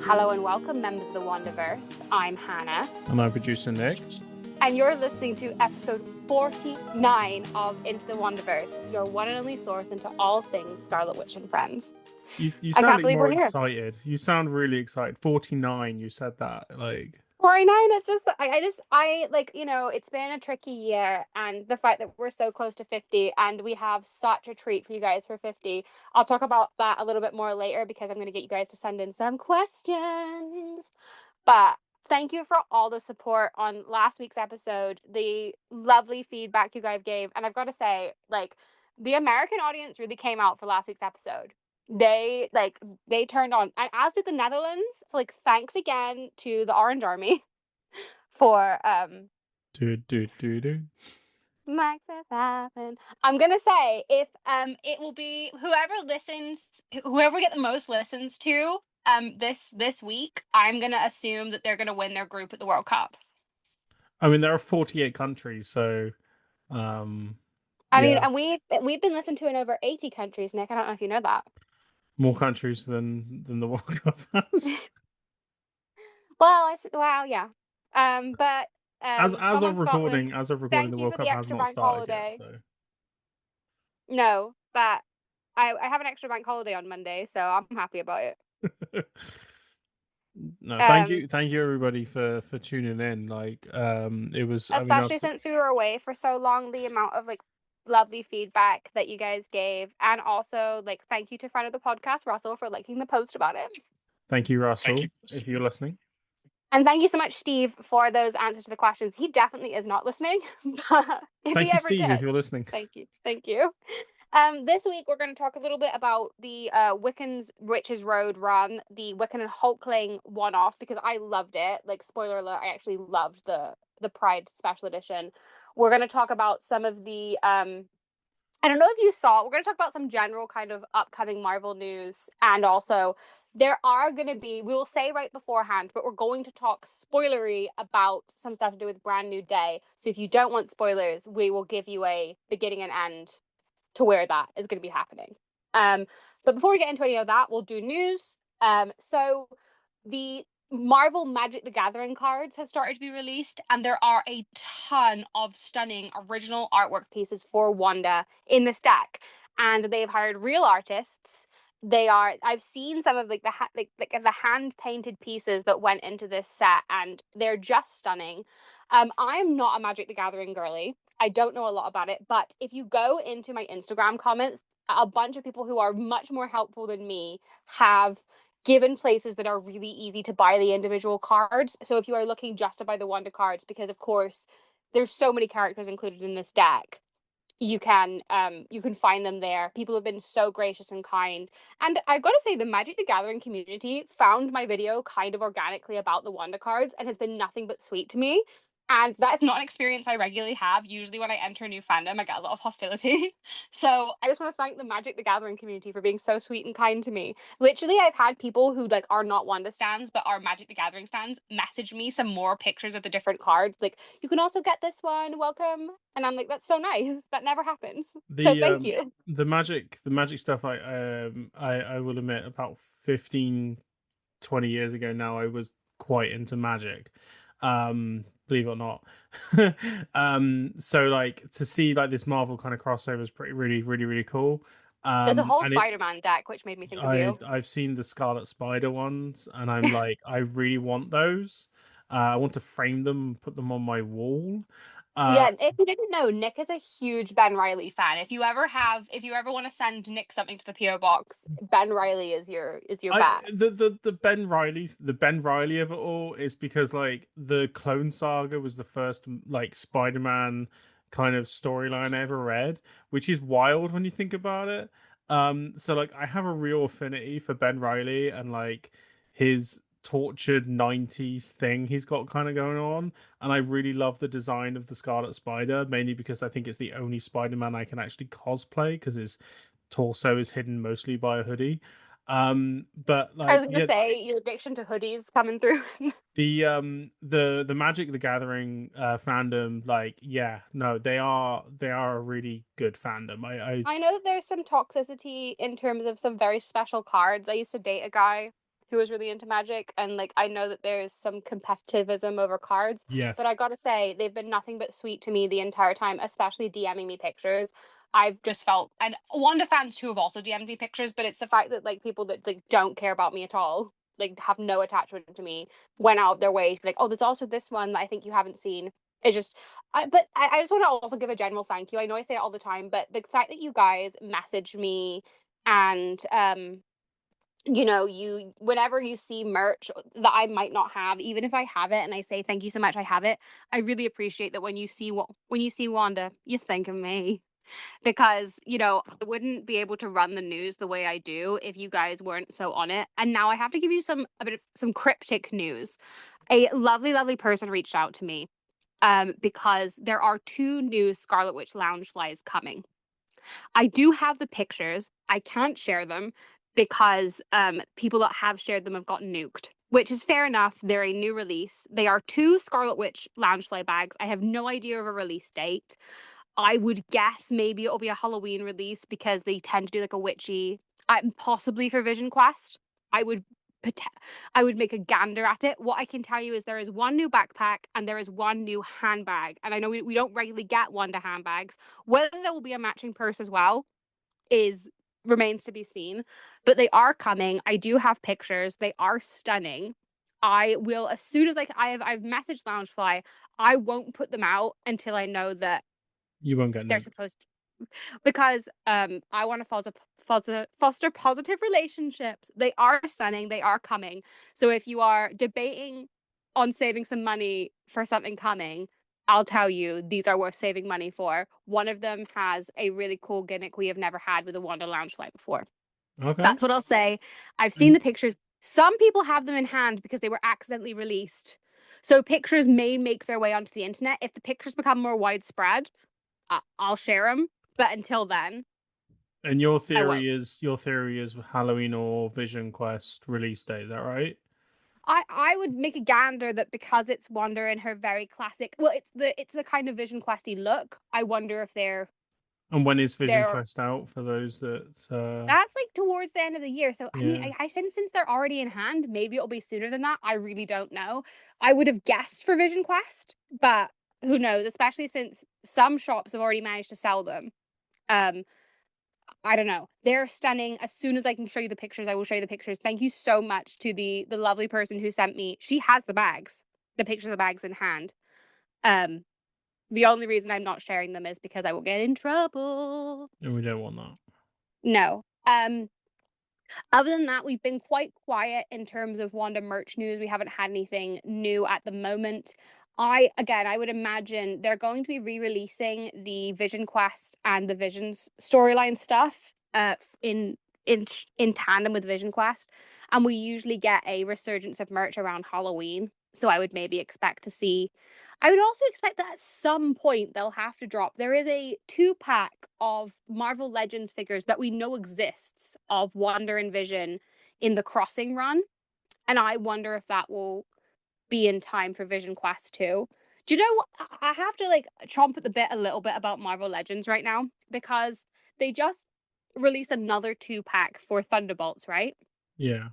Hello and welcome, members of the Wandaverse. I'm Hannah. And I'm producer Nick. And you're listening to episode 49 of Into the Wandaverse, your one and only source into all things Scarlet Witch and Friends. You I can't sound believe more we're here. excited. You sound really excited. 49, you said that. 49, it's just, I like, it's been a tricky year, and the fact that we're so close to 50 and we have such a treat for you guys for 50. I'll talk about that a little bit more later because I'm going to get you guys to send in some questions. But thank you for all the support on last week's episode, the lovely feedback you guys gave. And I've got to say, the American audience really came out for last week's episode. They turned on, and as did the Netherlands. So thanks again to the Orange Army for Max Verstappen. I'm gonna say if it will be whoever get the most listens to this week, I'm gonna assume that they're gonna win their group at the World Cup. I mean, there are 48 countries, so I mean, and we've been listened to in over 80 countries, Nick. I don't know if you know that. More countries than the World Cup has. Well, yeah. But as of recording, thank the you World for Cup the has extra not bank started holiday. yet. So. No, but I have an extra bank holiday on Monday, so I'm happy about it. No, thank you everybody for tuning in. It was especially since we were away for so long, the amount of lovely feedback that you guys gave, and also thank you to friend of the podcast Russell for liking the post about it. Thank you, Russell, if you're listening. And thank you so much, Steve, for those answers to the questions. He definitely is not listening, but thank you, Steve, if you're listening. Thank you. This week we're going to talk a little bit about the Wiccan's Witches Road run, the Wiccan and Hulkling one-off, because I loved it. Spoiler alert, I actually loved the Pride Special Edition. We're going to talk about some of the I don't know if you saw, we're going to talk about some general kind of upcoming Marvel news, and also there are going to be, we will say right beforehand, but we're going to talk spoilery about some stuff to do with Brand New Day. So if you don't want spoilers, we will give you a beginning and end to where that is going to be happening. But before we get into any of that, we'll do news. So the Marvel Magic the Gathering cards have started to be released, and there are a ton of stunning original artwork pieces for Wanda in this deck, and they've hired real artists. I've seen some of the hand painted pieces that went into this set, and they're just stunning. I'm not a Magic the Gathering girly. I don't know a lot about it, but if you go into my Instagram comments, a bunch of people who are much more helpful than me have given places that are really easy to buy the individual cards. So if you are looking just to buy the Wanda cards, because of course there's so many characters included in this deck, you can find them there. People have been so gracious and kind. And I've got to say, the Magic the Gathering community found my video kind of organically about the Wanda cards and has been nothing but sweet to me. And that is not an experience I regularly have. Usually when I enter a new fandom, I get a lot of hostility. So I just want to thank the Magic the Gathering community for being so sweet and kind to me. Literally, I've had people who are not Wanda stands, but are Magic the Gathering stands, message me some more pictures of the different cards. You can also get this one, welcome. And I'm like, that's so nice. That never happens. So thank you. The magic stuff, I will admit, about 15, 20 years ago now, I was quite into magic. Believe it or not. So to see this Marvel kind of crossover is really cool. There's a whole Spider-Man deck, which made me think of you. I've seen the Scarlet Spider ones, and I'm like, I really want those. I want to frame them, put them on my wall. Yeah, if you didn't know, Nick is a huge Ben Reilly fan. If you ever want to send Nick something to the PO box, Ben Reilly is your bat. The Ben Reilly of it all is because the Clone Saga was the first Spider-Man kind of storyline I ever read, which is wild when you think about it. So I have a real affinity for Ben Reilly and his tortured 90s thing he's got kind of going on, and I really love the design of the Scarlet Spider, mainly because I think it's the only Spider-Man I can actually cosplay because his torso is hidden mostly by a hoodie. But I was gonna say your addiction to hoodies coming through. The Magic the Gathering fandom, they are a really good fandom. I know that there's some toxicity in terms of some very special cards. I used to date a guy who is really into Magic, and like I know that there's some competitivism over cards, but Yes. I gotta say they've been nothing but sweet to me the entire time, especially DMing me pictures. I've just felt, and Wanda fans too have also DM'd me pictures, but it's the fact that like people that like don't care about me at all, like have no attachment to me, went out of their way to be like, oh, there's also this one that I think you haven't seen. It's just, I just want to also give a general thank you. I know I say it all the time, but the fact that you guys message me and you know, you whenever you see merch that I might not have, even if I have it and I say thank you so much, I have it. I really appreciate that when you see when you see Wanda, you think of me because you know I wouldn't be able to run the news the way I do if you guys weren't so on it. And now I have to give you a bit of some cryptic news. A lovely, lovely person reached out to me because there are two new Scarlet Witch lounge flies coming. I do have the pictures. I can't share them because people that have shared them have gotten nuked, which is fair enough. They're a new release. They are two Scarlet Witch Loungefly bags. I have no idea of a release date. I would guess maybe it'll be a Halloween release because they tend to do like a witchy, possibly for Vision Quest. I would I would make a gander at it. What I can tell you is there is one new backpack and there is one new handbag. And I know we don't regularly get Wanda handbags. Whether there will be a matching purse as well is remains to be seen. But they are coming. I do have pictures. They are stunning. I will as soon as I've messaged Loungefly. I won't put them out until I know that You won't get they're nuked. supposed to, because I want to foster positive relationships. They are stunning. They are coming. So if you are debating on saving some money for something coming, I'll tell you these are worth saving money for. One of them has a really cool gimmick we have never had with a Wanda Lounge flight before. Okay. That's what I'll say. I've seen And the pictures. Some people have them in hand because they were accidentally released. So pictures may make their way onto the internet. If the pictures become more widespread, I'll share them. But until then, and I won't. your theory is Halloween or Vision Quest release date, is that right? I would make a gander that because it's Wanda in her very classic, well, it's the kind of Vision Questy look. I wonder if And when is Vision they're Quest out for those that that's like towards the end of the year. So I mean, yeah. I since they're already in hand, maybe it'll be sooner than that. I really don't know. I would have guessed for Vision Quest, but who knows? Especially since some shops have already managed to sell them. Um, I don't know. They're stunning. As soon as I can show you the pictures, I will show you the pictures. Thank you so much to the lovely person who sent me. She has the bags, the pictures of the bags in hand. Um, the only reason I'm not sharing them is because I will get in trouble. And we don't want that. No. Other than that, we've been quite quiet in terms of Wanda merch news. We haven't had anything new at the moment. I would imagine they're going to be re-releasing the Vision Quest and the Visions storyline stuff in in tandem with Vision Quest, and we usually get a resurgence of merch around Halloween. So I would maybe expect to see. I would also expect that at some point they'll have to drop. There is a 2-pack of Marvel Legends figures that we know exists of Wanda and Vision in the Crossing run, and I wonder if that will be in time for Vision Quest 2. Do you know what? I have to like chomp at the bit a little bit about Marvel Legends right now because they just released another 2-pack for Thunderbolts, right? Yeah.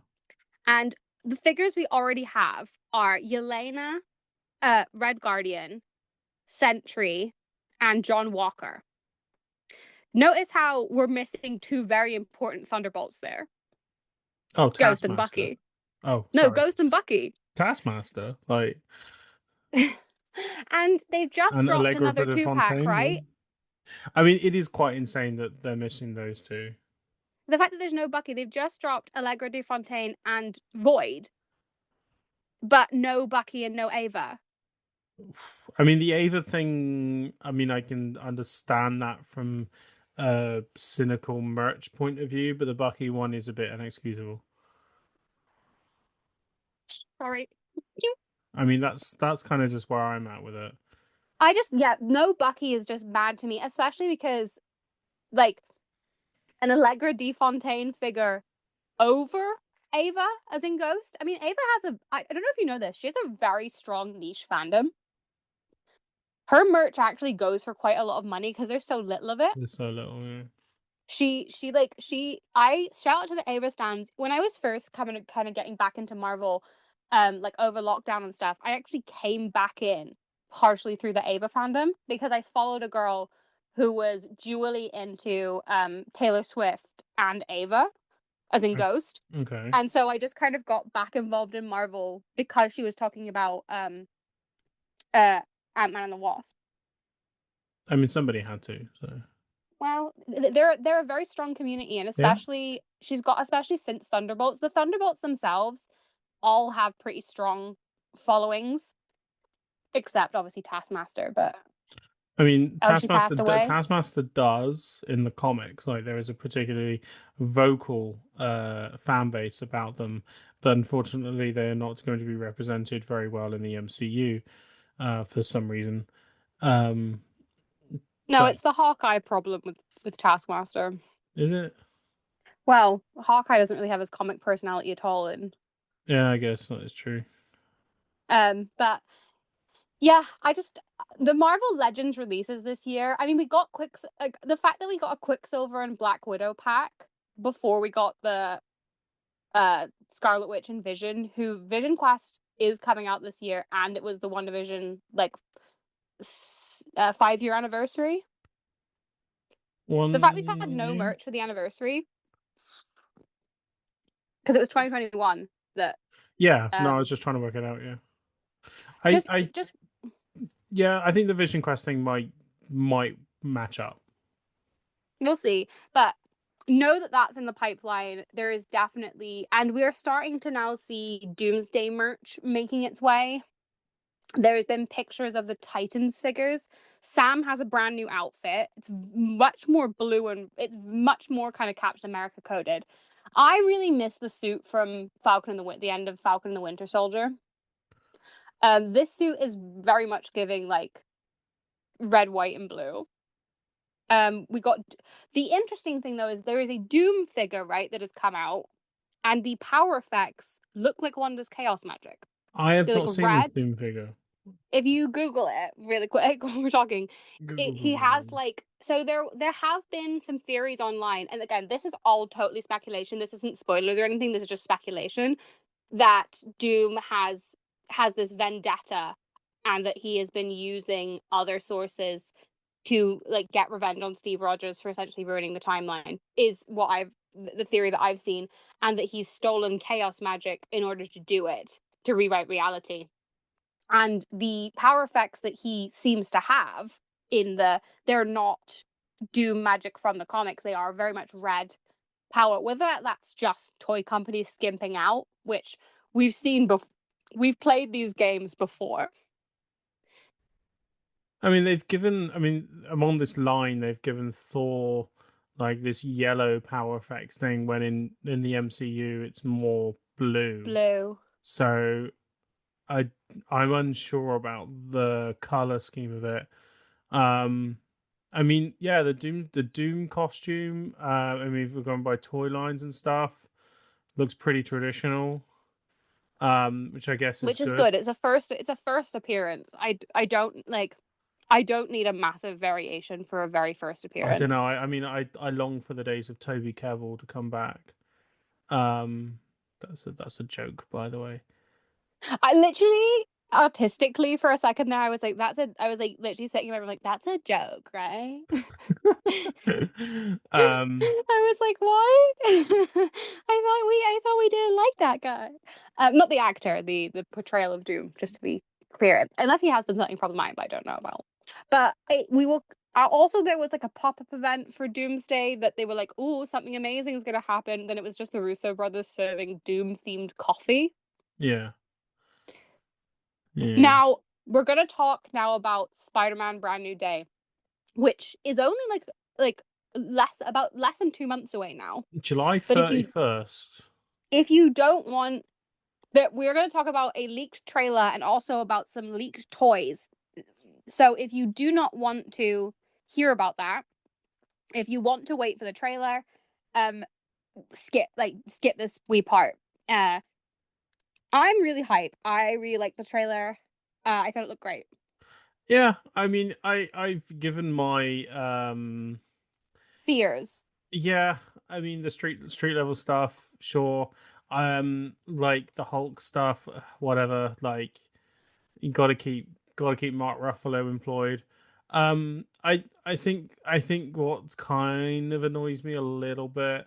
And the figures we already have are Yelena, Red Guardian, Sentry, and John Walker. Notice how we're missing two very important Thunderbolts there. Oh, Ghost and Taskmaster. Bucky. Oh, No, sorry. Ghost and Bucky. Taskmaster. Like And they've just and dropped Allegra another de 2-pack, Fontaine, yeah. right? I mean, it is quite insane that they're missing those two. The fact that there's no Bucky, they've just dropped Allegra de Fontaine and Void, but no Bucky and no Ava. I mean, the Ava thing, I mean, I can understand that from a cynical merch point of view, but the Bucky one is a bit inexcusable. Sorry. I mean, that's kind of just where I'm at with it. Yeah, no Bucky is just bad to me, especially because, like, an Allegra de Fontaine figure over Ava, as in Ghost. I mean, Ava has I don't know if you know this, she has a very strong niche fandom. Her merch actually goes for quite a lot of money because there's so little of it. It's so little. Yeah. I shout out to the Ava stands. When I was first coming kind of getting back into Marvel, like over lockdown and stuff, I actually came back in partially through the Ava fandom because I followed a girl who was dually into Taylor Swift and Ava, as in Ghost. Okay. And so I just kind of got back involved in Marvel because she was talking about uh Ant-Man and the Wasp. I mean, somebody had to. So Well, they're a very strong community, and yeah. especially she's got especially since Thunderbolts. The Thunderbolts themselves all have pretty strong followings, except obviously Taskmaster. But I mean, she passed away. Taskmaster does in the comics, like there is a particularly vocal fan base about them, but unfortunately they're not going to be represented very well in the MCU for some reason. Um, No, but it's the Hawkeye problem with Taskmaster. is it? Well, Hawkeye doesn't really have his comic personality at all, and Yeah, I guess that is true. but yeah, I just the Marvel Legends releases this year. I mean, we got like the fact that we got a Quicksilver and Black Widow pack before we got the Scarlet Witch and Vision, who Vision Quest is coming out this year, and it was the WandaVision like 5 year anniversary. The fact we've had no One, merch for the anniversary because it was 2021 that yeah. No, I was um just trying to work it out. Yeah, just I just yeah, I think the Vision Quest thing might match up. we'll see, but know that that's in the pipeline. There is definitely, and we are starting to now see Doomsday merch making its way. There have been pictures of the Titans figures. Sam has a brand new outfit. It's much more blue and it's much more kind of Captain America coded. I really miss the suit from the end of Falcon and the Winter Soldier. This suit is very much giving like red, white, and blue. We got the interesting thing though is there is a Doom figure, right, that has come out, and the power effects look like Wanda's chaos magic. I have They're like not seen this red. Doom figure. If you Google it really quick when we're talking, he has like so there have been some theories online, and again, this is all totally speculation. This isn't spoilers or anything. This is just speculation that Doom has this vendetta, and that he has been using other sources to like get revenge on Steve Rogers for essentially ruining the timeline. Is what I've the theory that I've seen, and that he's stolen chaos magic in order to do it to rewrite reality. And the power effects that he seems to have they're not Doom magic from the comics. They are very much red power. Whether that's just toy companies skimping out, which we've seen before, we've played these games before. I mean, they've given. I mean, among this line, they've given Thor like this yellow power effects thing, when in the MCU it's more blue. Blue. So I I'm unsure about the color scheme of it. Um, I mean, yeah, the Doom costume. I mean, if we're going by toy lines and stuff, looks pretty traditional. Which I guess is Which is good. good. It's a first appearance. I don't need a massive variation for a very first I don't know. appearance. I mean, I long for the days of Toby Kebbell to come back. Um, that's a joke, by the way. I literally artistically for a second there, I was like literally sitting there like, that's a joke, right? um, I was like, what? I thought we didn't like that guy. Not the actor, the portrayal of Doom, just to be clear. Unless he has done something problematic that I don't know about. But we will. Also, there was like a pop up event for Doomsday that they were like, "Oh, something amazing is going to happen." Then it was just the Russo brothers serving Doom themed coffee. yeah, yeah. Now we're going to talk now about Spider-Man: Brand New Day, which is only like less than 2 months away now. July But 31st. if you don't want that, we're going to talk about a leaked trailer and also about some leaked toys. So if you do not want to hear about that, if you want to wait for the trailer, um, skip this wee part. I'm really hype. I really like the trailer. I thought it looked great. Yeah, I mean, I've given my Fears. Yeah, I mean the street level stuff, sure. Like the Hulk stuff, whatever. Like you got to keep Mark Ruffalo employed. I think what kind of annoys me a little bit,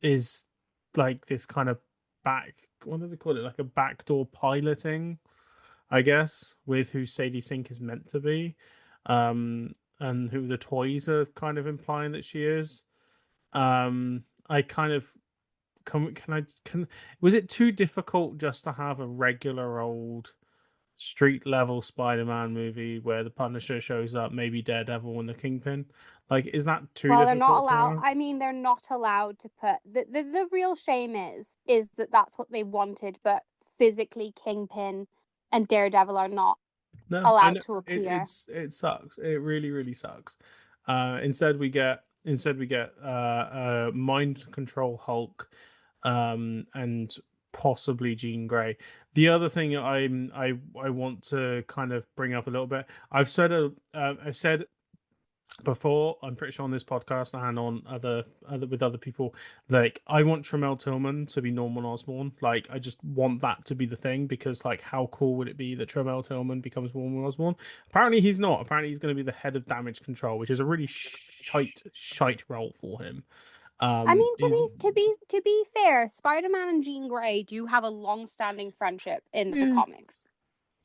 is like this kind of back. What do they call it? Like a backdoor piloting, I guess, with who Sadie Sink is meant to be, and who the toys are kind of implying that she is. I kind of can was it too difficult just to have a regular old street level Spider-Man movie where the Punisher shows up, maybe Daredevil and the Kingpin? Like, is that too Well, they're not difficult to allowed. have? I mean, they're not allowed to put the real shame is that that's what they wanted, but physically Kingpin and Daredevil are not No, I allowed know to it. appear It sucks. It really, really sucks. Instead we get mind control Hulk, and possibly Jean Grey. The other thing I want to kind of bring up a little bit. I've said before, I'm pretty sure on this podcast and on other with other people, like I want Tremel Tillman to be Norman Osborn. Like I just want that to be the thing because like how cool would it be that Tremel Tillman becomes Norman Osborn? Apparently he's not. Apparently he's going to be the head of damage control, which is a really shite role for him. I mean, He's to be fair, Spider-Man and Jean Grey do have a long-standing friendship in the yeah, comics.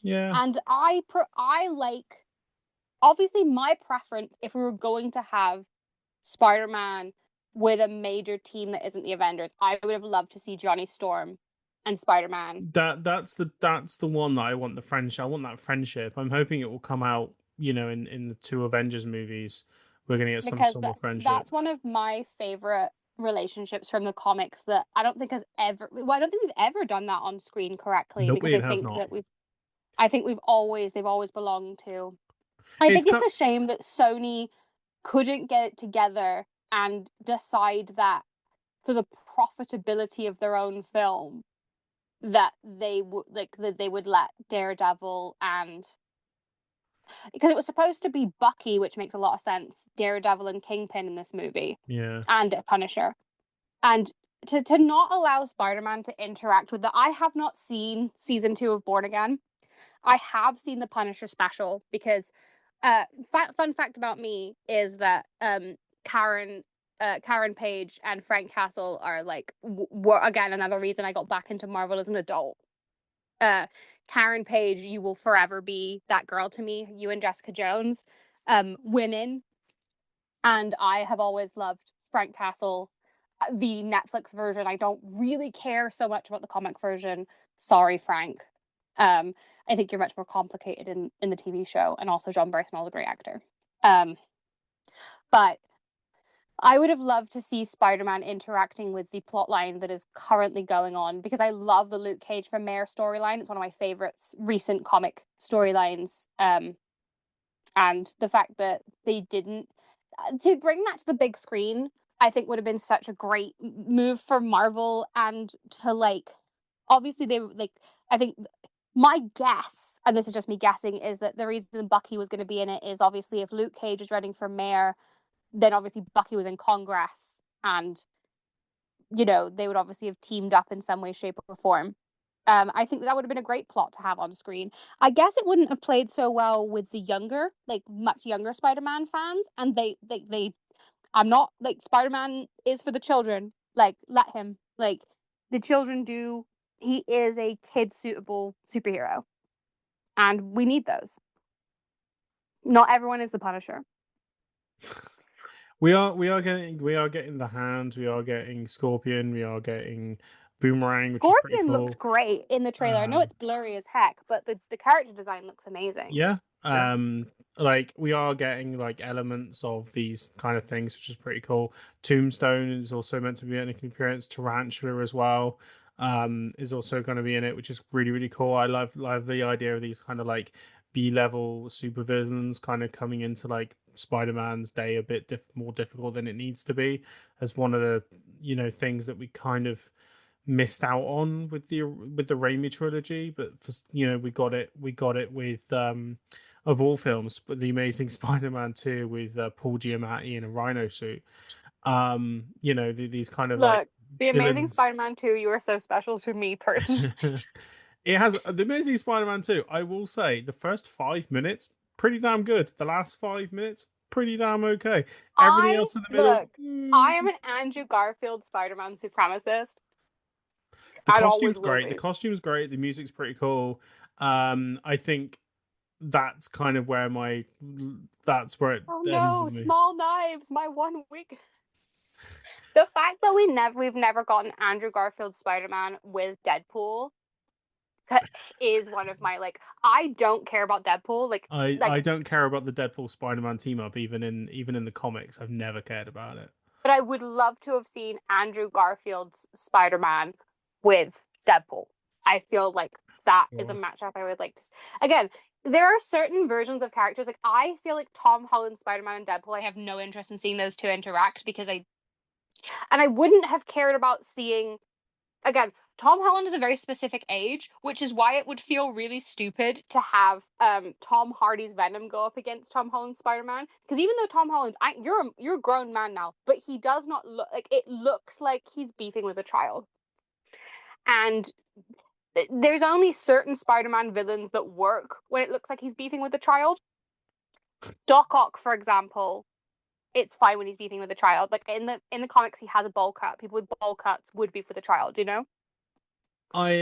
yeah. And I like, obviously my preference if we were going to have Spider-Man with a major team that isn't the Avengers, I would have loved to see Johnny Storm and Spider-Man That's the one that I want, the friendship. I want that friendship. I'm hoping it will come out, in the two Avengers movies. We're gonna get some because sort of friendship. that's one of my favorite relationships from the comics that I don't think has ever, well, I don't think we've ever done that on screen correctly Nope, because it has not. I think they've always belonged to. I It's think it's got a shame that Sony couldn't get it together and decide that for the profitability of their own film that they would let Daredevil and, because it was supposed to be Bucky, which makes a lot of sense, Daredevil and Kingpin in this movie, yeah. and Punisher, and to not allow Spider-Man to interact with the. I have not seen season 2 of Born Again. I have seen the Punisher special because fun fact about me is that Karen Karen Page and Frank Castle are like were again another reason I got back into Marvel as an adult. uh Karen Page, you will forever be that girl to me, you and Jessica Jones, women. And I have always loved Frank Castle, the Netflix version. I don't really care so much about the comic version. Sorry, Frank. um I think you're much more complicated in the TV show, and also John Bernthal is a great actor. But I would have loved to see Spider-Man interacting with the plot line that is currently going on, because I love the Luke Cage from Mayor storyline. It's one of my favorites, recent comic storylines. And the fact that they didn't, to bring that to the big screen, I think would have been such a great move for Marvel. And to like, obviously they like, I think my guess, and this is just me guessing, is that the reason Bucky was going to be in it is obviously if Luke Cage is running for mayor, then obviously Bucky was in Congress, and they would obviously have teamed up in some way, shape, or form. I think that would have been a great plot to have on screen. I guess it wouldn't have played so well with the younger, like much younger Spider-Man fans, and they I'm not like, Spider-Man is for the children. Like, let him. Like, the children do. He is a kid suitable superhero, and we need those. Not everyone is the Punisher. We are getting the Hand, we are getting Scorpion, we are getting Boomerang, which is pretty Scorpion looked cool. great in the trailer. I know Um, it's blurry as heck, but the character design looks amazing. yeah. Like we are getting like elements of these kind of things, which is pretty cool. Tombstone is also meant to be an appearance. Tarantula as well, is also going to be in it, which is really really cool. I love the idea of these kind of like B-level supervillains kind of coming into like Spider-Man's day a bit more difficult than it needs to be, as one of the things that we kind of missed out on with the Raimi trilogy. But we got it with of all films, but the Amazing Spider-Man 2 with Paul Giamatti in a rhino suit. These kind of like Look, The Amazing villains. Spider-Man 2, you are so special to me personally. It has the Amazing Spider-Man 2. I will say the first 5 minutes pretty damn good. The last 5 minutes pretty damn okay. Everything I else in the middle, look, I am an Andrew Garfield Spider-Man supremacist the and always costume's will great. The be. costume's great. The music's pretty cool. I think that's kind of where my that's where it Oh ends no, with me. small knives, my one week. The fact that we've never gotten Andrew Garfield Spider-Man with Deadpool is one of my like I don't care about Deadpool I don't care about the Deadpool Spider-Man team up even in the comics. I've never cared about it. but I would love to have seen Andrew Garfield's Spider-Man with Deadpool. I feel like that is a Sure. matchup I would like to. Again, there are certain versions of characters like I feel like Tom Holland Spider-Man and Deadpool. I have no interest in seeing those two interact because I wouldn't have cared about seeing again. Tom Holland is a very specific age, which is why it would feel really stupid to have Tom Hardy's Venom go up against Tom Holland's Spider-Man. Because even though Tom Holland, you're a grown man now, but he does not look like it looks like he's beefing with a child. And there's only certain Spider-Man villains that work when it looks like he's beefing with a child. Doc Ock, for example, it's fine when he's beefing with a child. Like in the comics, he has a bowl cut. People with bowl cuts would beef with a child, you know. I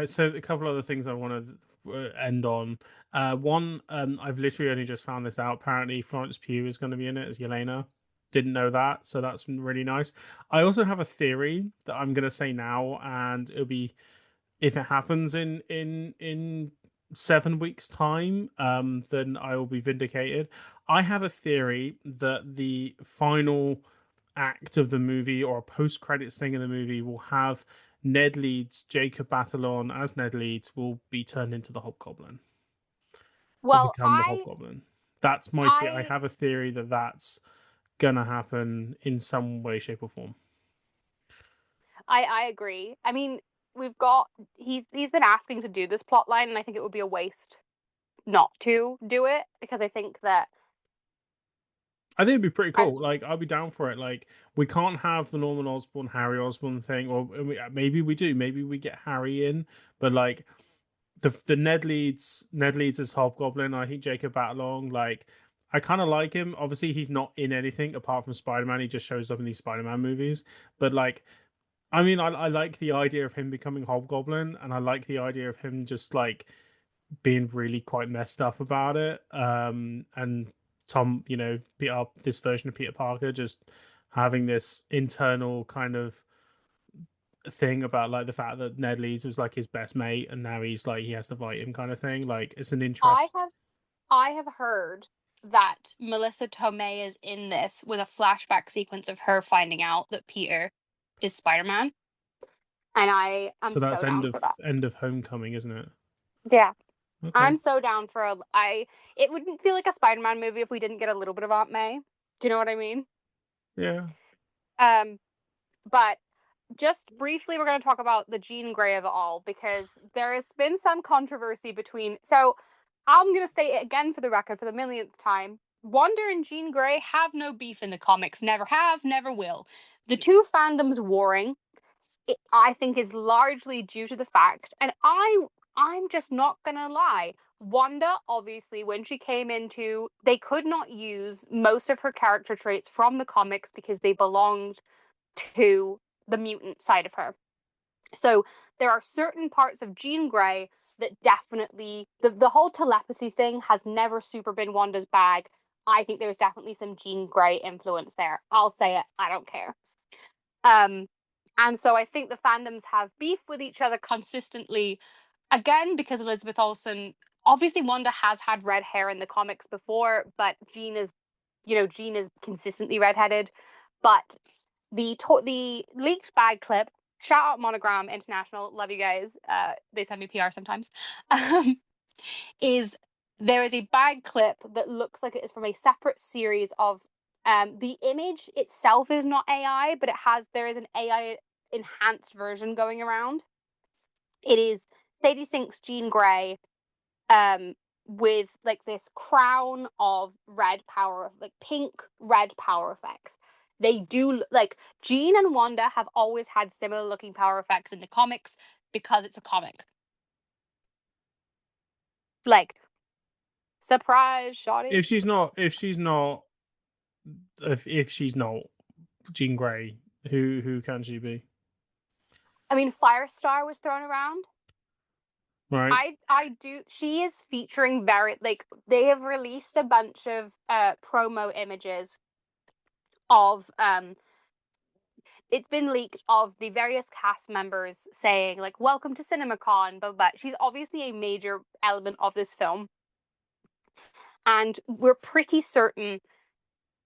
so a couple other things I want to end on. One, I've literally only just found this out. Apparently, Florence Pugh is going to be in it as Yelena. Didn't know that, so that's really nice. I also have a theory that I'm going to say now, and it'll be if it happens in 7 weeks' time, then I will be vindicated. I have a theory that the final act of the movie or a post credits thing in the movie will have Ned Leeds, Jacob Batalon as Ned Leeds will be turned into the Hobgoblin, will Well, become the Hobgoblin. That's my theory. I I have a theory that that's gonna happen in some way, shape, or form. I agree. I mean, we've got he's been asking to do this plot line, and I think it would be a waste not to do it because I think that I think it'd be pretty I cool. Like, I'll be down for it. Like, we can't have the Norman Osborn, Harry Osborn thing, or maybe we do. Maybe we get Harry in, but like the Ned Leeds as Hobgoblin. I think Jacob Batalong. Like, I kind of like him. Obviously, he's not in anything apart from Spider Man. He just shows up in these Spider Man movies. But like, I mean, I like the idea of him becoming Hobgoblin, and I like the idea of him just like being really quite messed up about it. And Tom, this version of Peter Parker just having this internal kind of thing about like the fact that Ned Leeds was like his best mate, and now he's like he has to fight him, kind of thing. Like it's an I interest. have I have heard that Melissa Tomei is in this with a flashback sequence of her finding out that Peter is Spider-Man, and I am So that's so end down of for that. end of Homecoming, isn't it? Yeah, Okay. I'm so down for a I it wouldn't feel like a Spider-Man movie if we didn't get a little bit of Aunt May. Do you know what I mean? Yeah. Um, but just briefly, we're going to talk about the Jean Grey of it all because there has been some controversy between. So I'm going to say it again for the record for the millionth time. Wanda and Jean Grey have no beef in the comics, never have, never will. The two fandoms warring, I think, is largely due to the fact, and I'm just not gonna lie. Wanda, obviously, when she came into, they could not use most of her character traits from the comics because they belonged to the mutant side of her. So there are certain parts of Jean Grey that definitely the whole telepathy thing has never super been Wanda's bag. I think there's definitely some Jean Grey influence there. I'll say it. I don't care. Um, and so I think the fandoms have beef with each other consistently. Again, because Elizabeth Olsen, obviously Wanda has had red hair in the comics before, but Jean is consistently redheaded. But the leaked bag clip, shout out Monogram International, love you guys. They send me PR sometimes. Um, is there is a bag clip that looks like it is from a separate series of the image itself is not AI, but there is an AI enhanced version going around. It is Sadie Sink's Jean Grey, um, with like this crown of red power, like pink red power effects. They do like Jean and Wanda have always had similar looking power effects in the comics because it's a comic. Like surprise, If shawty. she's not, if she's not Jean Grey, who can she be? I mean, Firestar was thrown around. Right? I do. She is featuring very like they have released a bunch of promo images of it's been leaked of the various cast members saying like welcome to CinemaCon, but she's obviously a major element of this film, and we're pretty certain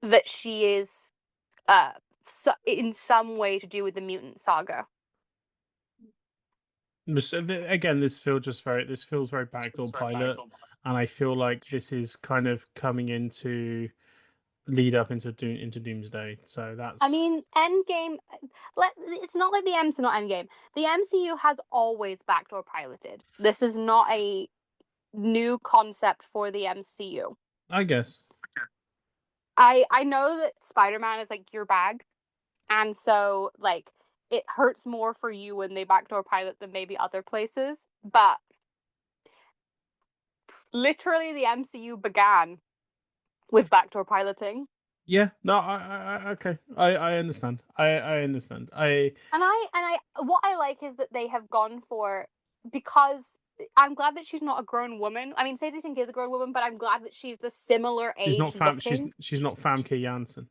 that she is uh in some way to do with the mutant saga. Again, this feels very backdoor pilot, and I feel like this is kind of coming into lead up into Doomsday. So I that's mean, Endgame. It's not like the MC, not Endgame. The MCU has always backdoor piloted. This is not a new concept for the MCU. I guess. I know that Spider-Man is like your bag, and so like it hurts more for you when they backdoor pilot than maybe other places. But literally, the MCU began with backdoor piloting. Yeah, no, okay, I understand. I understand. And I what I like is that they have gone for because I'm glad that she's not a grown woman. I mean, Sadie Sink is a grown woman, but I'm glad that she's the similar age looking. She's not Famke Janssen.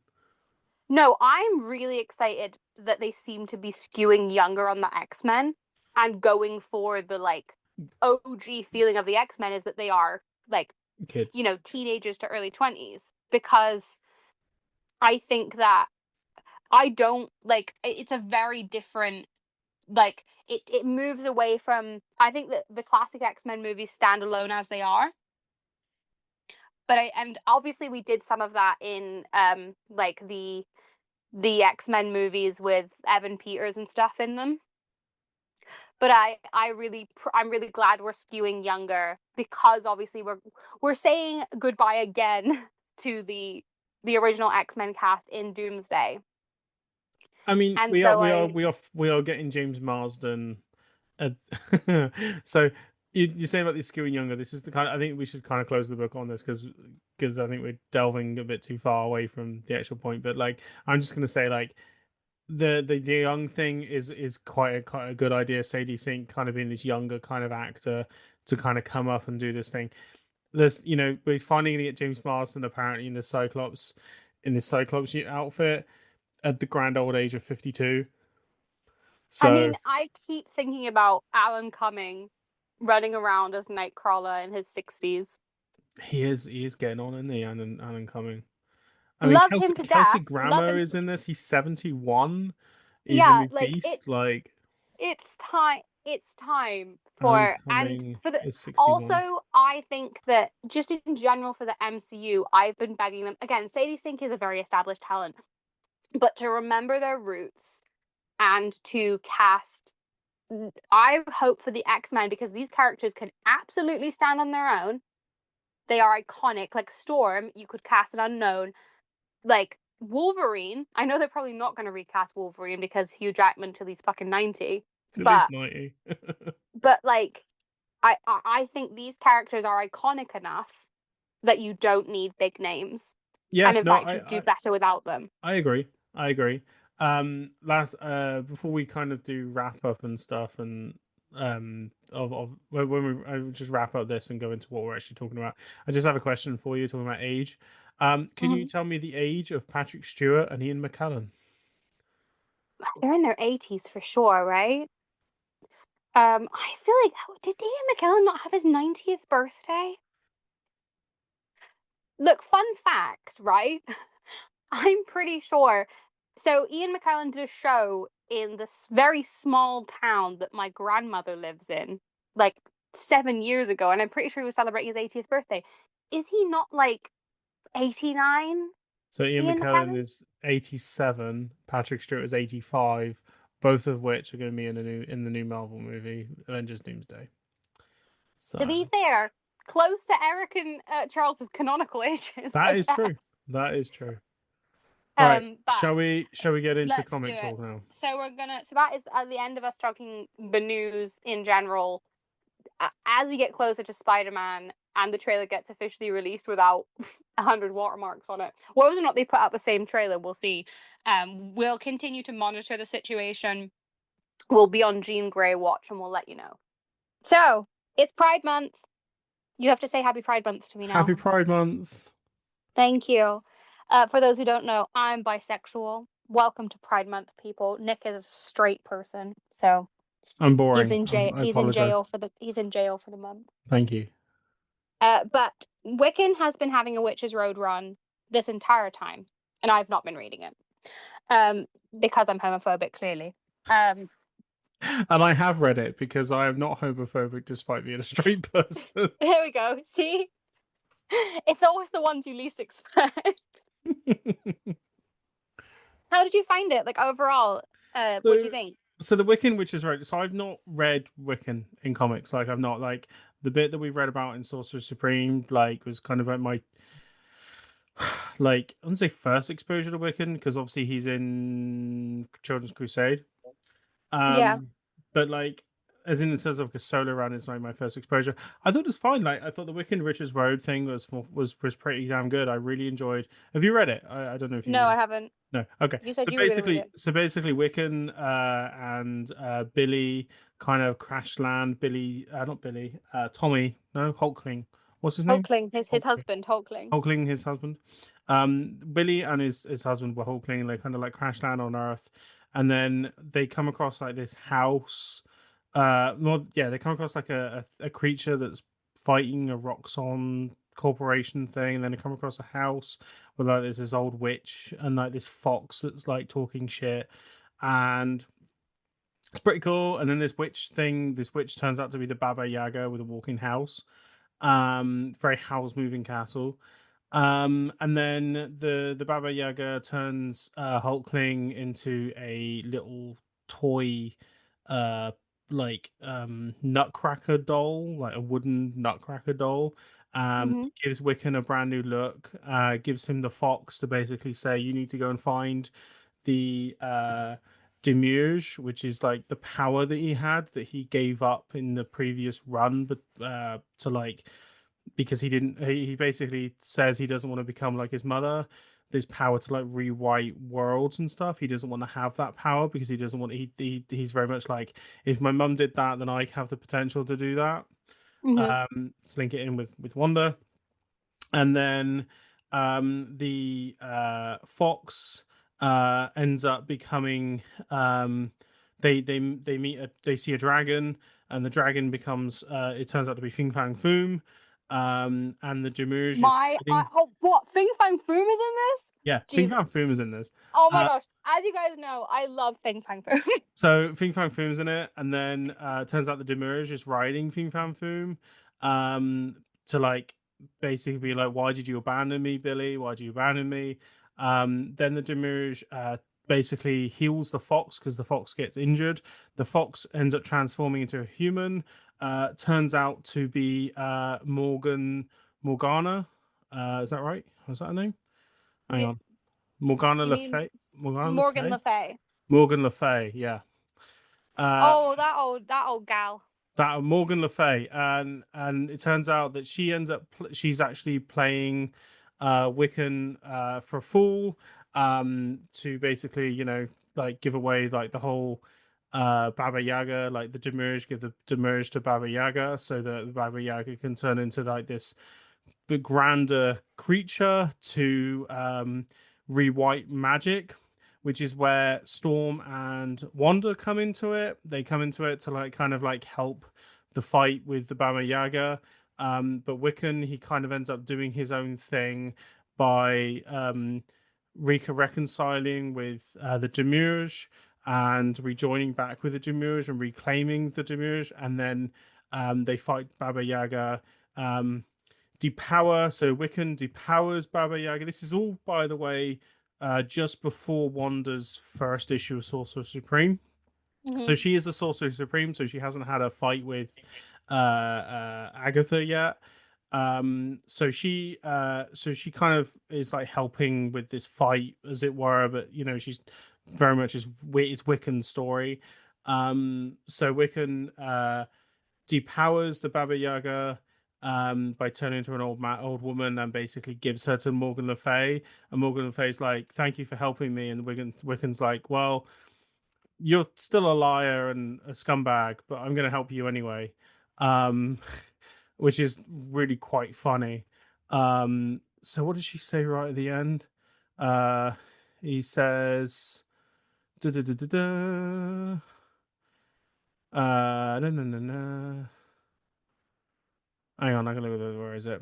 No, I'm really excited that they seem to be skewing younger on the X-Men and going for the like OG feeling of the X-Men is that they are like, Kids. teenagers to early 20s because I think that I don't like it's a very different like it moves away from I think that the classic X-Men movies stand alone as they are. But and obviously we did some of that in like the X-Men movies with Evan Peters and stuff in them. But I'm really glad we're skewing younger because obviously we're saying goodbye again to the original X-Men cast in Doomsday. I mean, And so we are getting James Marsden. Uh, so you're saying about the skewing younger. This is the kind. I think we should kind of close the book on this because I think we're delving a bit too far away from the actual point. But like, I'm just gonna say like the young thing is quite a good idea. Sadie Sink kind of being this younger kind of actor to kind of come up and do this thing. There's we're finally gonna get James Marsden apparently in this Cyclops outfit at the grand old age of 52. I So mean, I keep thinking about Alan Cumming running around as Nightcrawler in his 60s. he is getting on, isn't he? Alan Cumming. I mean, Love him to Kelsey death. Love Grammer him. is in this. He's 71. He's gonna Yeah, be like Beast. Like it's time. It's time Alan for and Cumming for the. is 61. Also, I think that just in general for the MCU, I've been begging them again. Sadie Sink is a very established talent, but to remember their roots and to cast. I hope for the X-Men because these characters can absolutely stand on their own. They are iconic. Like Storm, you could cast an unknown. Like Wolverine, I know they're probably not going to recast Wolverine because Hugh Jackman till he's fucking 90. It's at least But 90. like I think these characters are iconic enough that you don't need big names. Yeah, And in no, fact, you do better without them. I agree. I agree. Last before we kind of do wrap up and stuff, and of when we just wrap up this and go into what we're actually talking about, I just have a question for you talking about age. Can you Mhm. tell me the age of Patrick Stewart and Ian McKellen? They're in their 80s for sure, right? I feel like did Ian McKellen not have his 90th birthday? Look, fun fact, right? I'm pretty sure. So Ian McKellen did a show in this very small town that my grandmother lives in, like 7 years ago, and I'm pretty sure he was celebrating his 80th birthday. Is he not like 89? So Ian Ian McKellen McKellen? is 87, Patrick Stewart is 85, both of which are going to be in the new Marvel movie, Avengers Doomsday. To So be fair, close to Eric and Charles's canonical ages, That I is guess. true. That is true. Right. But Shall we get into let's do comic it. talk now? So that is at the end of us talking the news in general. As we get closer to Spider-Man and the trailer gets officially released without 100 watermarks on it, whether or not they put out the same trailer, we'll see. We'll continue to monitor the situation. We'll be on Jean Grey watch and we'll let you know. So it's Pride Month. You have to say Happy Pride Month to me now. Happy Pride Month. Thank you. For those who don't know, I'm bisexual. Welcome to Pride Month, people. Nick is a straight person, so I'm he's boring. in jail. I apologize. He's in jail for the month. Thank you. But Wiccan has been having a Witches Road run this entire time, and I've not been reading it. Because I'm homophobic, clearly. And I have read it because I am not homophobic despite being a straight person. There we go. See? It's always the ones you least expect. How did you find it? Like overall, what do you So, think? so the Wiccan Witches Road. So I've not read Wiccan in comics. Like I've not like the bit that we read about in Sorcerer Supreme. Like was kind of like my like I wouldn't say first exposure to Wiccan because obviously he's in Children's Crusade. Yeah. Um, but like as in terms of like a solo run, it's like my first exposure. I thought it was fine. Like I thought the Wiccan Witches Road thing was pretty damn good. I really enjoyed. Have you read it? I don't know if No, you. I haven't. No. Okay. You said you were gonna read it. So basically, Wiccan and Billy kind of crash land. Billy, not Billy, Tommy. No, Hulkling. What's his name? Hulkling, his Hulkling. husband, Hulkling. Hulkling, his husband. Billy and his husband were Hulkling. They kind of like crash land on Earth, and then they come across like this house. Well, yeah, they come across like a creature that's fighting a Roxxon corporation thing, and then they come across a house where like there's this old witch and like this fox that's like talking shit, and it's pretty cool. And then this witch turns out to be the Baba Yaga with a walking house. Very house moving castle. And then the Baba Yaga turns Hulkling into a little toy, uh, Nutcracker doll, like a wooden Nutcracker doll. Mm-hmm. Gives Wiccan a brand new look. Gives him the fox to basically say you need to go and find the Demiurge, which is like the power that he had that he gave up in the previous run, but to like because he didn't he basically says he doesn't want to become like his mother, this power to like rewrite worlds and stuff. He doesn't want to have that power because he doesn't want he's very much like if my mum did that then I have the potential to do that. Mm-hmm. Let's link it in with Wanda. And then the fox ends up becoming they see a dragon, and the dragon becomes it turns out to be Fing Fang Foom. And the Demerge is What? Fing Fang Foom is in this? yeah, Fing Jesus. Fang Foom is in this. Oh my Uh, gosh. As you guys know, I love Fing Fang Foom. so Fing Fang Foom's in it, and then it turns out the Demerge is riding Fing Fang Foom to like basically be like, why did you abandon me, Billy? Why did you abandon me? Then the Demerge basically heals the fox because the fox gets injured. The fox ends up transforming into a human. Turns out to be Morgana. Is that right? Was that her name? Hang you, on. Morgana you Le mean Fay. Morgana Le Morgan Fay? Le Fay? Morgan Le Fay, yeah. Uh, Oh, that old gal. that Morgan Le Fay, and it turns out that she ends up she's actually playing Wiccan for a fool to basically like give away like the whole Baba Yaga, like the Demerge, give the Demerge to Baba Yaga so that the Baba Yaga can turn into like this the grander creature to rewrite magic, which is where Storm and Wanda come into it. They come into it to like kind of like help the fight with the Baba Yaga. But Wiccan, he kind of ends up doing his own thing by Rika reconciling with the Demiurge and rejoining back with the Demiurge and reclaiming the Demiurge, and then they fight Baba Yaga. Depower. So Wiccan depowers Baba Yaga. This is all, by the way, just before Wanda's first issue of Sorcerer Supreme. Mm-hmm. So she is the Sorcerer Supreme, so she hasn't had a fight with Agatha yet. So she kind of is like helping with this fight, as it were, but you know, she's very much it's Wiccan's story. So Wiccan depowers the Baba Yaga by turning into an old woman, and basically gives her to Morgan Le Fay. And Morgan Le Fay's like, "Thank you for helping me." And Wiccan's like, "Well, you're still a liar and a scumbag, but I'm going to help you anyway," um, which is really quite funny. So what did she say right at the end? Uh, he says, da, da, da, da, da. No, no, no, no. Hang on, I'm gonna look at where is it?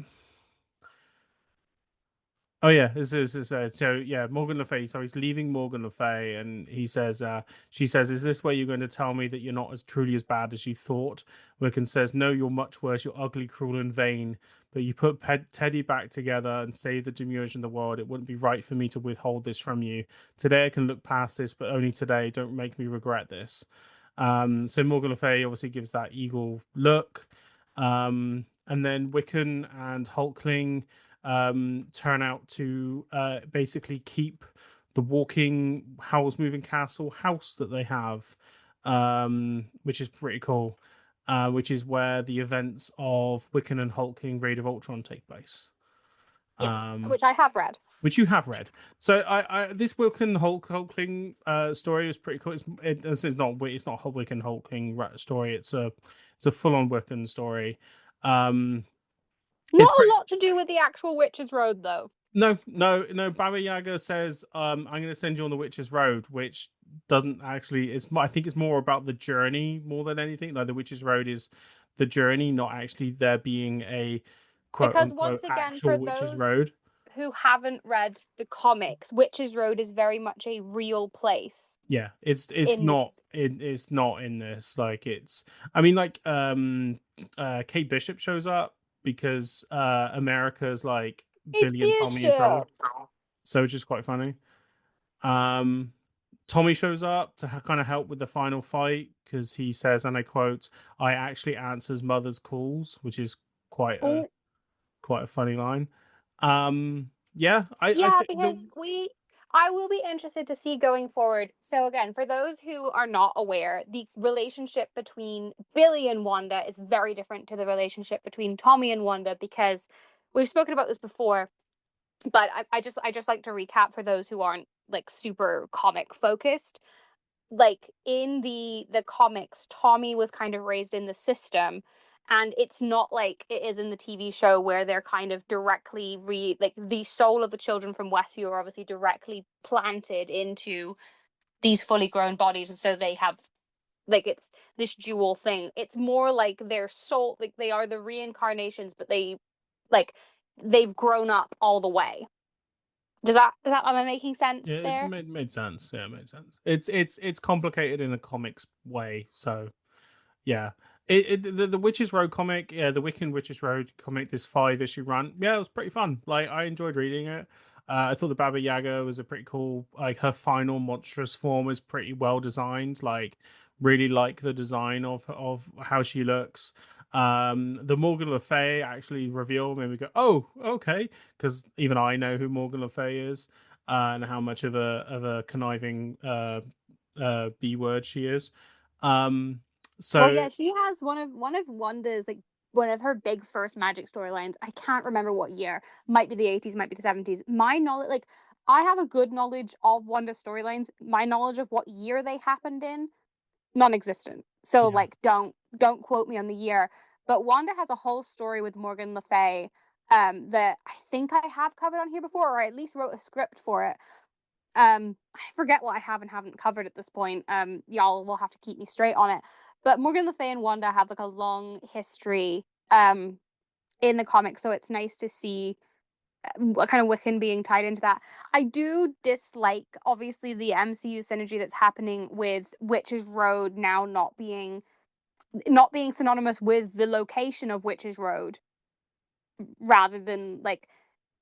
Oh yeah, this is so yeah, Morgan Le Fay. So he's leaving Morgan Le Fay, and he says, she says, "Is this where you're going to tell me that you're not as truly as bad as you thought?" Wiccan says, "No, you're much worse. You're ugly, cruel, and vain. But you put Teddy back together and save the Demiurge in the world. It wouldn't be right for me to withhold this from you. Today I can look past this, but only today. Don't make me regret this." So Morgan Le Fay obviously gives that eagle look, and then Wiccan and Hulkling turn out to basically keep the walking Howl's Moving Castle house that they have, which is pretty cool. Which is where the events of Wiccan and Hulkling Raid of Ultron take place. Yes, Um, which I have read. which you have read. So this Wiccan Hulkling story is pretty cool. It's not a Wiccan Hulkling story. It's a full on Wiccan story. Um, Not it's a pretty lot to do with the actual Witch's Road, though. No. Baba Yaga says, "I'm going to send you on the Witch's Road," which doesn't actually. I think it's more about the journey more than anything. Like the Witch's Road is the journey, not actually there being a quote Because unquote once again, actual for Witch's those Road. who haven't read the comics, Witch's Road is very much a real place Yeah, in the it's not in this. Like it's. I mean, like Kate Bishop shows up because America's like It's Billy and Tommy in trouble, Bishop. so which is quite funny. Um, Tommy shows up to kind of help with the final fight because he says, and I quote, "I actually answers mother's calls," which is quite a Oh, quite a funny line. Yeah, I yeah, think the because I will be interested to see going forward. So again, for those who are not aware, the relationship between Billy and Wanda is very different to the relationship between Tommy and Wanda because we've spoken about this before, but I just like to recap for those who aren't like super comic focused. Like in the comics, Tommy was kind of raised in the system, and it's not like it is in the TV show where they're kind of directly like the soul of the children from Westview are obviously directly planted into these fully grown bodies, and so they have like it's this dual thing. It's more like their soul, like they are the reincarnations, but like they've grown up all the way. Does that am I making Yeah, sense it there? made sense. Yeah, it made sense. It's complicated in a comics way, so yeah. The Witches Road comic, yeah, the Wiccan Witches Road comic, this 5 issue run, yeah, it was pretty fun. Like I enjoyed reading it. I thought the Baba Yaga was a pretty cool. Like her final monstrous form is pretty well designed. Like really like the design of how she looks. The Morgan Le Fay actually reveal made me go, oh, okay, because even I know who Morgan Le Fay is, and how much of a conniving B word she is. Um, Well, so yeah, she has one of Wanda's like one of her big first magic storylines. I can't remember what year. Might be the 80s, might be the 70s. My knowledge like I have a good knowledge of Wanda's storylines. My knowledge of what year they happened in, non-existent. So yeah, like don't quote me on the year. But Wanda has a whole story with Morgan Le Fay that I think I have covered on here before, or I at least wrote a script for it. I forget what I have and haven't covered at this point. Y'all will have to keep me straight on it. But Morgan Le Fay and Wanda have like a long history in the comics, so it's nice to see what kind of Wiccan being tied into that. I do dislike obviously the MCU synergy that's happening with Witch's Road now not being synonymous with the location of Witch's Road, rather than like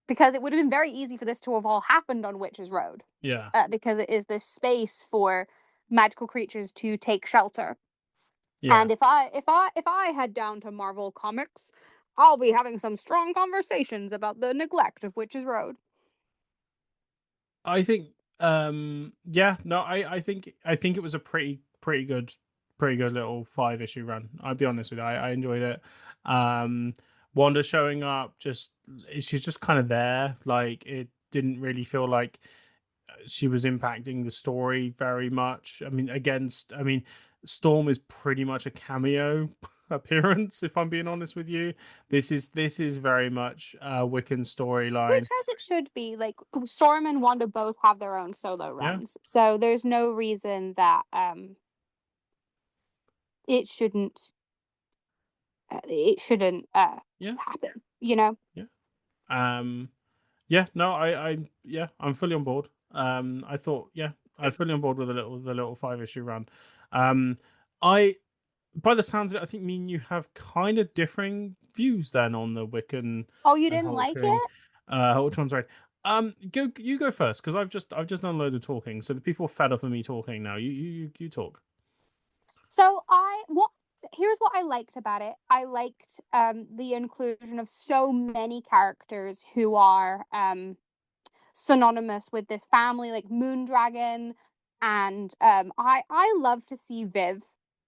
because it would have been very easy for this to have all happened on Witch's Road, yeah, because it is this space for magical creatures to take shelter. yeah, And if I head down to Marvel Comics, I'll be having some strong conversations about the neglect of Witches Road. I think yeah, no, I think it was a pretty good little 5 issue run. I'll be honest with you. I enjoyed it. Um Wanda showing up, just she's just kind of there. Like it didn't really feel like she was impacting the story very much. I mean, Storm is pretty much a cameo appearance, if I'm being honest with you. This is very much a Wiccan Which, storyline. as it should be, like Storm and Wanda both have their own solo Yeah, runs, so there's no reason that it shouldn't yeah, happen. You know. yeah. Um Yeah, no, yeah, I'm fully on board. I thought, yeah, I'm fully on board with the little 5 issue run. Um, I, by the sounds of it, I think me and you have kind of differing views then on the Wiccan Oh, you and didn't Hulk like thing. it? Which one's right? You go first because I've just done a load of talking, so the people are fed up of me talking now. You talk. So I what here's what I liked about it. I liked the inclusion of so many characters who are synonymous with this family, like Moondragon, and I love to see Viv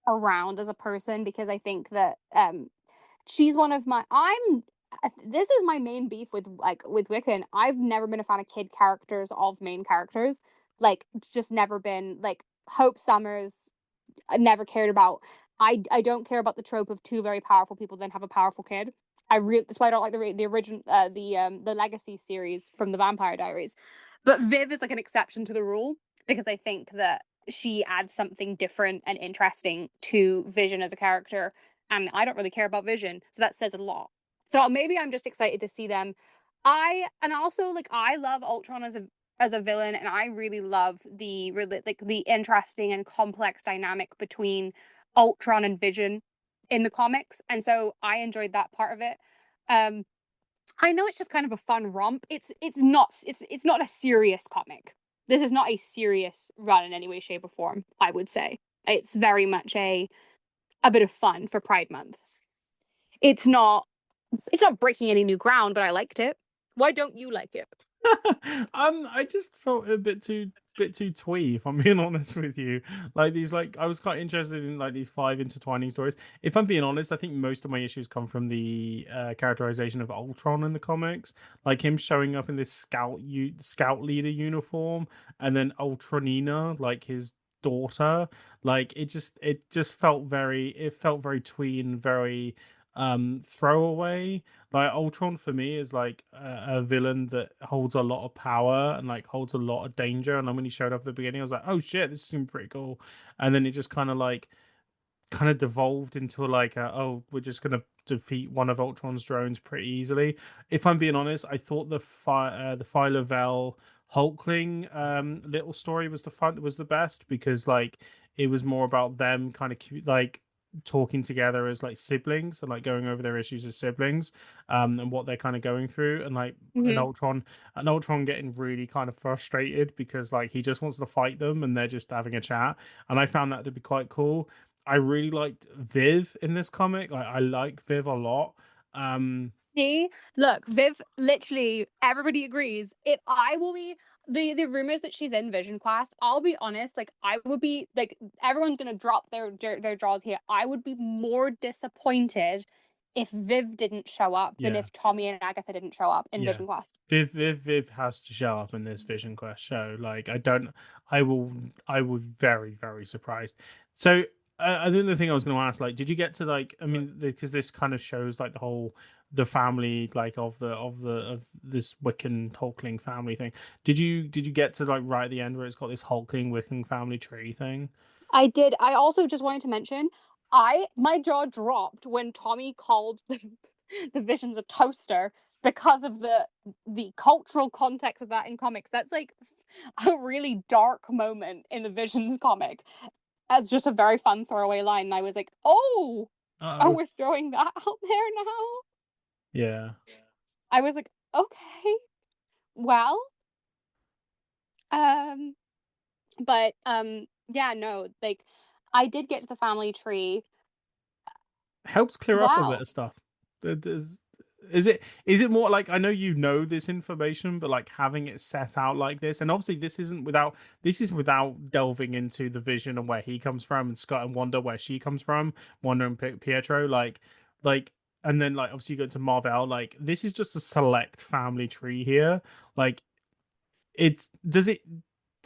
around as a person because I think that she's one of my I'm this is my main beef with Wiccan. I've never been a fan of kid characters of main characters. Like just never been like Hope Summers. I never cared about. I don't care about the trope of two very powerful people then have a powerful kid. That's why I don't like the original the Legacy series from the Vampire Diaries. But Viv is like an exception to the rule because I think that she adds something different and interesting to Vision as a character, and I don't really care about Vision, so that says a lot. So maybe I'm just excited to see them. And also like I love Ultron as a villain, and I really love the interesting and complex dynamic between Ultron and Vision in the comics, and so I enjoyed that part of it. Um, I know it's just kind of a fun romp. It's not a serious comic. This is not a serious run in any way, shape, or form. I would say it's very much a bit of fun for Pride Month. It's not it's not breaking any new ground, but I liked it. Why don't you like it? I just felt a bit too twee, if I'm being honest with you. Like these, like I was quite interested in like these five intertwining stories. If I'm being honest, I think most of my issues come from the characterization of Ultron in the comics, like him showing up in this scout leader uniform, and then Ultronina, like his daughter. Like it just felt very twee and very throwaway. Like Ultron for me is like a villain that holds a lot of power and like holds a lot of danger. And then when he showed up at the beginning, I was like, oh shit, this seemed pretty cool. And then it just kind of devolved into like oh, we're just gonna defeat one of Ultron's drones pretty easily. If I'm being honest, I thought the Phyla Vel Hulkling little story was the best because like it was more about them kind of like talking together as like siblings and like going over their issues as siblings and what they're kind of going through and like an Mm-hmm. Ultron getting really kind of frustrated because like he just wants to fight them and they're just having a chat, and I found that to be quite cool. I really liked Viv in this comic. Like I like Viv a lot. See, look, Viv. Literally, everybody agrees. If I will be the rumors that she's in Vision Quest, I'll be honest. Like, I would be like everyone's gonna drop their jaws here. I would be more disappointed if Viv didn't show up than Yeah, if Tommy and Agatha didn't show up in yeah. Vision Quest. Viv has to show up in this Vision Quest show. Like I don't, I will, I was very very surprised. So I think the thing I was going to ask, like, did you get to like, I mean, because this kind of shows like the family like of this Wiccan Hulkling family thing. Did you get to like right at the end where it's got this Hulkling Wiccan family tree thing? I did. I also just wanted to mention, I my jaw dropped when Tommy called the Visions a toaster because of the cultural context of that in comics. That's like a really dark moment in the Visions comic. As just a very fun throwaway line, and I was like, oh, Oh, we're throwing that out there now. yeah. I was like, okay, well, um, but yeah, no, like I did get to the family tree. Helps clear up a bit Wow. of stuff. Does, is it more like, I know you know this information, but like having it set out like this, and obviously this is without delving into the Vision and where he comes from, and Scott and Wanda where she comes from, Wanda and Pietro, like, and then like obviously you go to Marvel, like this is just a select family tree here. Like, it's does it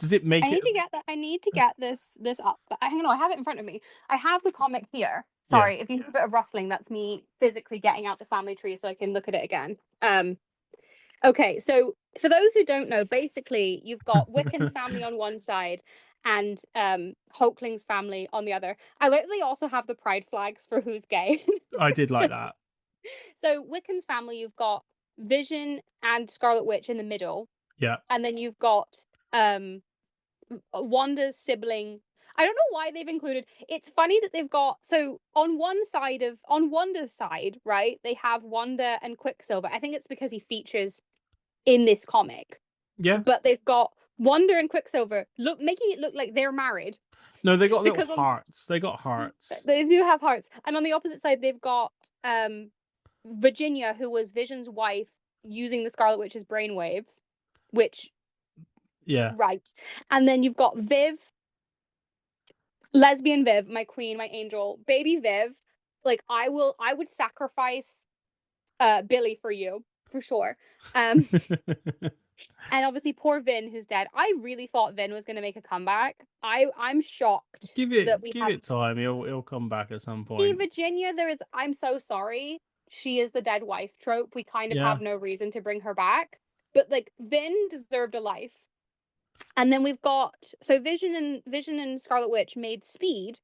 I make it? need to get that. I need to get this up. But hang on, I have it in front of me. I have the comic here. Yeah. Sorry, if you hear a bit of rustling, that's me physically getting out the family tree so I can look at it again. Okay, so for those who don't know, basically you've got Wiccan's family on one side and Hulkling's family on the other. I literally also have the pride flags for who's gay. I did like that. So Wiccan's family, you've got Vision and Scarlet Witch in the middle, Yeah. and then you've got Wanda's sibling. I don't know why they've included. It's funny that they've got, so on Wanda's side, right? They have Wanda and Quicksilver. I think it's because he features in this comic. Yeah. But they've got Wanda and Quicksilver making it look like they're married No, they got little because hearts. They got hearts. they do have hearts. And on the opposite side, they've got Virginia, who was Vision's wife, using the Scarlet Witch's brainwaves, which Yeah. right. And then you've got Viv, lesbian Viv, my queen, my angel, baby Viv. Like I would sacrifice Billy for you for sure. Um and obviously poor Vin who's dead. I really thought Vin was going to make a comeback. I'm shocked that we Give have it time. He'll come back at some see point. Virginia. There is I'm so sorry. She is the dead wife trope. We kind of Yeah. have no reason to bring her back. But like Vin deserved a life. And then we've got so Vision and Scarlet Witch made Speed,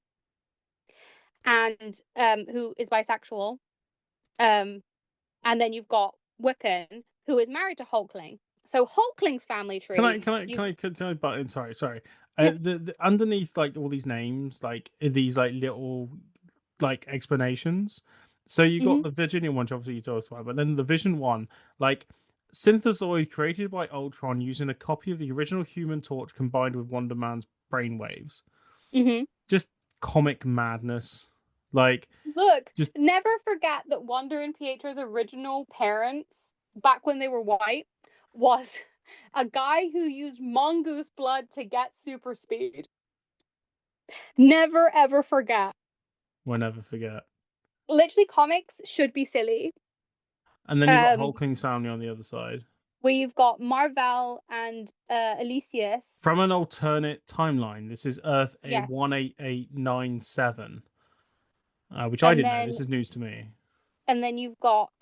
and who is bisexual. Um and then you've got Wiccan, who is married to Hulkling. So Hulkling's family tree, you Can I butt in? Sorry. yeah. The underneath like all these names, like these like little like explanations. So you got Hmm. the Virginia one, which obviously you talked about, but then the Vision one, like synthezoid created by Ultron using a copy of the original Human Torch combined with Wonder Man's brainwaves. Hmm. Just comic madness. Like, Look, just never forget that Wanda and Pietro's original parents, back when they were white, was a guy who used mongoose blood to get super speed. Never ever forget. will never forget. Literally, comics should be silly. And then you've got Um, Hulkling family on the other side. where you've got Marvel and Elysius. From an alternate timeline. This is Earth Yes. 18897, which I And didn't know. then This is news to me. you've got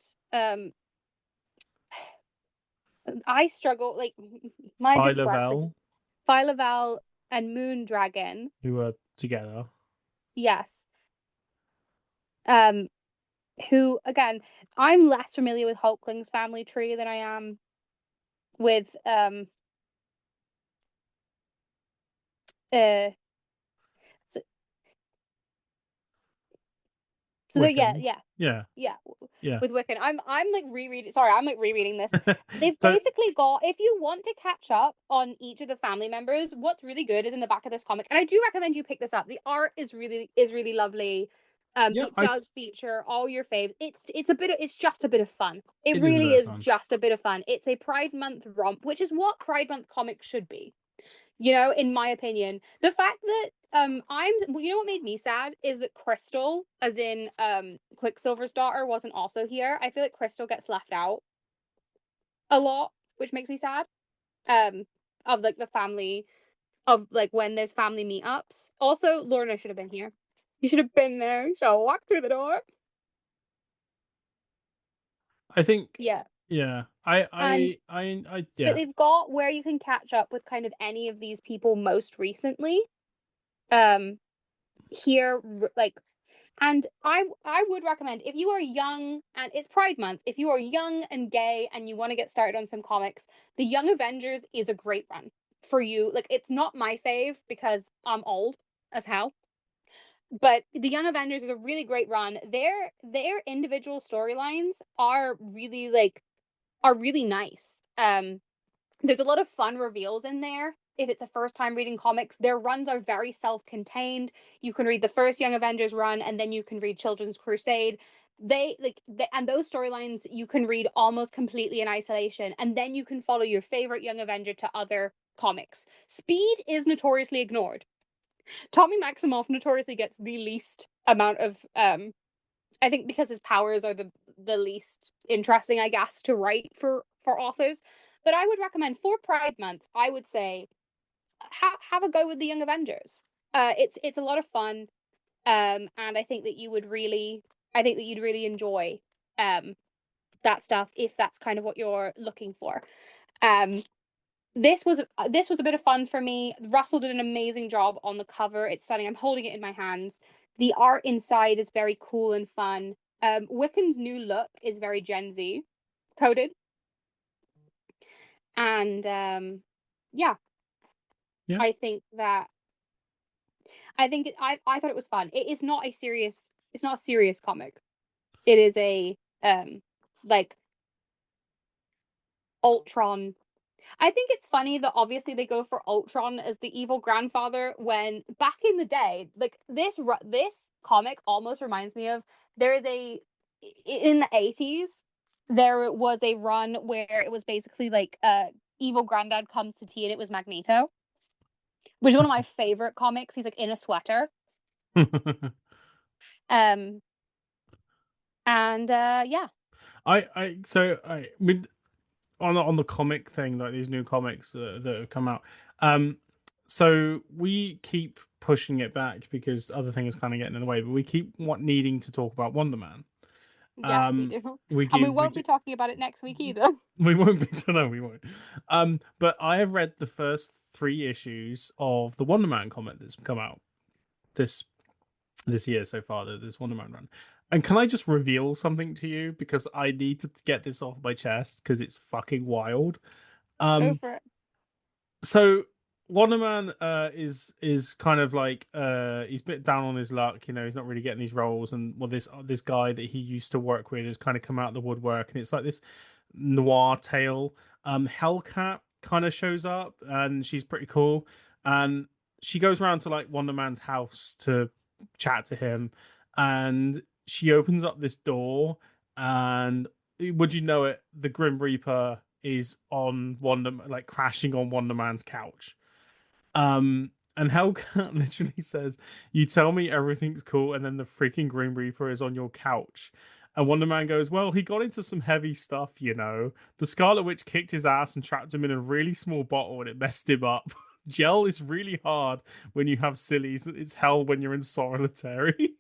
I struggle like my dyspraxic. Phyla-Vell, Phyla-Vell and Moondragon. who are together. Yes. Um who again, I'm less familiar with Hulkling's family tree than I am with uh so, so there, Wiccan. Yeah, yeah, yeah. with Wiccan. I'm like rereading. Sorry, I'm like rereading this. They've So basically got. If you want to catch up on each of the family members, what's really good is in the back of this comic, and I do recommend you pick this up. The art is really lovely. yeah, It does feature all your faves. It's just a bit of fun. It it is a really bit of is fun. just a bit of fun. It's a Pride Month romp, which is what Pride Month comics should be. You know, in my opinion, the fact that you know what made me sad is that Crystal, as in Quicksilver's daughter, wasn't also here. I feel like Crystal gets left out a lot, which makes me sad. Um, of like the family of like when there's family meetups. Also, Lorna should have been here. You should have been there. So walk through the door. I think, Yeah, yeah. and but Yeah. they've got where you can catch up with kind of any of these people most recently. Um, here like and I would recommend if you are young and it's Pride Month, if you are young and gay and you want to get started on some comics, the Young Avengers is a great run for you. Like it's not my fave because I'm old as hell, but the Young Avengers is a really great run. Their individual storylines are really nice. There's a lot of fun reveals in there. If it's a first time reading comics, their runs are very self contained. You can read the first Young Avengers run and then you can read Children's Crusade. and those storylines you can read almost completely in isolation, and then you can follow your favorite Young Avenger to other comics. Speed is notoriously ignored. Tommy Maximoff notoriously gets the least amount of I think because his powers are the least interesting, I guess, to write for authors. But I would recommend for Pride Month, I would say have a go with the Young Avengers. It's a lot of fun, and I think that you'd really enjoy um that stuff if that's kind of what you're looking for. Um, this was a bit of fun for me. Russell did an amazing job on the cover. It's stunning. I'm holding it in my hands. The art inside is very cool and fun. Wiccan's new look is very Gen Z coded, and yeah, Yeah. I think that I thought it was fun. It is not a serious. It's not a serious comic. It is a like Ultron. I think it's funny that obviously they go for Ultron as the evil grandfather when back in the day, like this comic almost reminds me of there is a in the 80s there was a run where it was basically like evil granddad comes to tea and it was Magneto, which is one of my favorite comics. He's like in a sweater. Um and yeah. I with on the comic thing, like these new comics that have come out. Um, so we keep pushing it back because other things kind of getting in the way, but we keep needing to talk about Wonder Man. Yes, we do. We And we keep won't be talking about it next week either. we won't be no, we won't. But I have read the first three issues of the Wonder Man comic that's come out this year so far. This Wonder Man run. And can I just reveal something to you because I need to get this off my chest because it's fucking wild. Go Um, for it. so Wonder Man is kind of like he's a bit down on his luck, you know, he's not really getting these roles, and well this guy that he used to work with has kind of come out of the woodwork, and it's like this noir tale. Hellcat kind of shows up and she's pretty cool, and she goes around to like Wonder Man's house to chat to him, and she opens up this door, and would you know it, the Grim Reaper is on Wonder, like crashing on Wonder Man's couch. And Hellcat literally says, "You tell me everything's cool, and then the freaking Grim Reaper is on your couch." And Wonder Man goes, "Well, he got into some heavy stuff, you know. The Scarlet Witch kicked his ass and trapped him in a really small bottle, and it messed him up. Gel is really hard when you have sillies. It's hell when you're in solitary."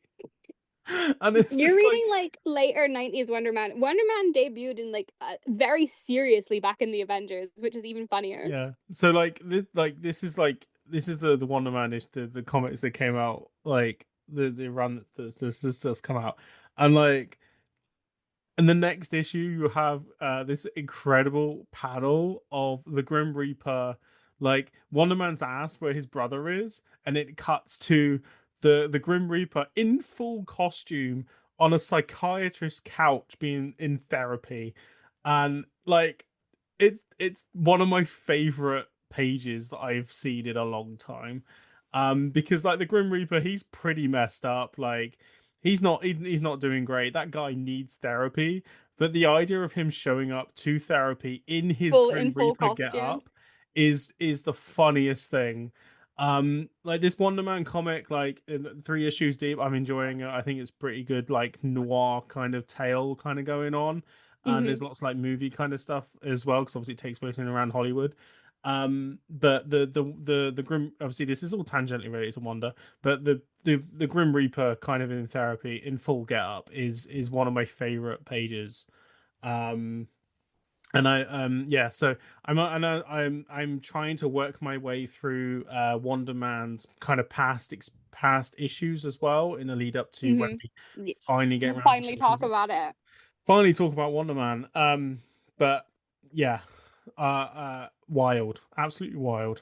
And it's You're just like, reading like later 90s Wonder Man. Wonder Man debuted in like very seriously back in the Avengers, which is even funnier. yeah. So like this is the Wonder Man is the comics that came out, like the run that's just come out, and like in the next issue, you have this incredible panel of the Grim Reaper. Like Wonder Man's asked where his brother is, and it cuts to the Grim Reaper in full costume on a psychiatrist's couch being in therapy, and like it's one of my favorite pages that I've seen in a long time. Because like the Grim Reaper, he's pretty messed up. Like he's not doing great. That guy needs therapy. But the idea of him showing up to therapy in his Full in Grim full Reaper get costume. up is the funniest thing. Like this Wonder Man comic, like three issues deep, I'm enjoying it. I think it's pretty good, like noir kind of tale kind of going on. And Hmm. there's lots of like movie kind of stuff as well, because obviously it takes place in and around Hollywood. But the Grim, obviously this is all tangentially related to Wanda, but the Grim Reaper kind of in therapy in full get up is one of my favorite pages. Um, and I yeah, so I'm trying to work my way through Wonder Man's kind of past issues as well in the lead up to when Hmm. we finally get We'll around finally to talk about it. finally talk about Wonder Man. But yeah, wild, absolutely wild.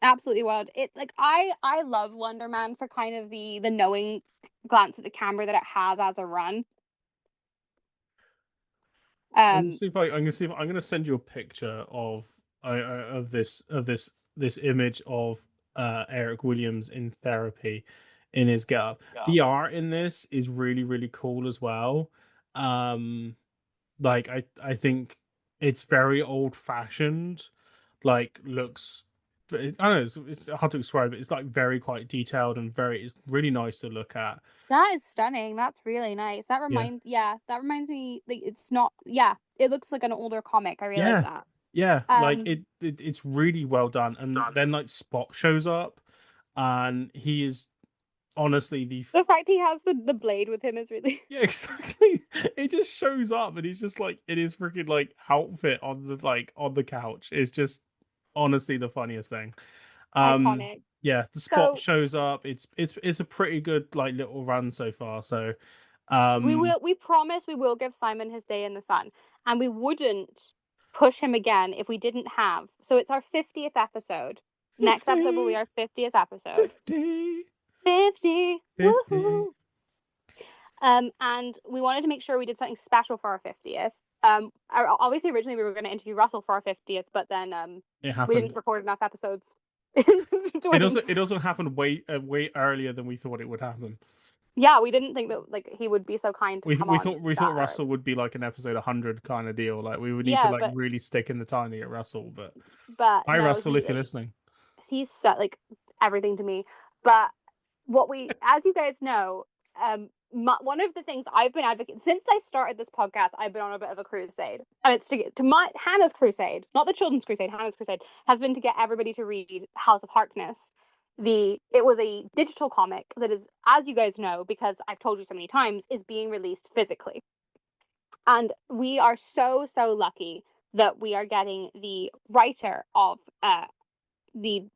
Absolutely wild. It like I love Wonder Man for kind of the knowing glance at the camera that it has as a run. I'm gonna Um see if I'm gonna see if I'm gonna send you a picture of this image of Eric Williams in therapy. in his getup. The art in this is really really cool as well. Um, like I think it's very old fashioned. Like looks. I don't know. It's hard to describe it. It's like very quite detailed and very. It's really nice to look at. That is stunning. That's really nice. Yeah. That reminds me, like, it's not, yeah, it looks like an older comic. I really like Yeah. that. Yeah, like Um, it's really well done. And then like Spot shows up, and he is honestly the fact he has the blade with him is really yeah, exactly. It just shows up, and he's just like in his freaking like outfit on the couch. It's just honestly the funniest thing. Um, iconic. yeah, the Spot So shows up. It's a pretty good like little run so far. So, we promise we will give Simon his day in the sun, and we wouldn't push him again if we didn't have. So it's our 50th episode. Next episode will be 50, our 50th episode. 50, 50. 50. Woohoo. And we wanted to make sure we did something special for our 50th. Obviously originally we were going to interview Russell for our 50th, but then It we happened. didn't record enough episodes in between. It also happened way earlier than we thought it would happen. Yeah, we didn't think that like he would be so kind to come on We thought that early. Russell would be like an episode 100 kind of deal. Like we would need to Yeah, like really stick in the time to get Russell. But but hi no, Russell, if you're listening. he's so, like everything to me. But what we, as you guys know, one of the things I've been advocating since I started this podcast, I've been on a bit of a crusade, and it's to get to my Hannah's crusade, not the children's crusade. Hannah's crusade has been to get everybody to read House of Harkness. It was a digital comic that is, as you guys know, because I've told you so many times, is being released physically, and we are so lucky that we are getting the writer of the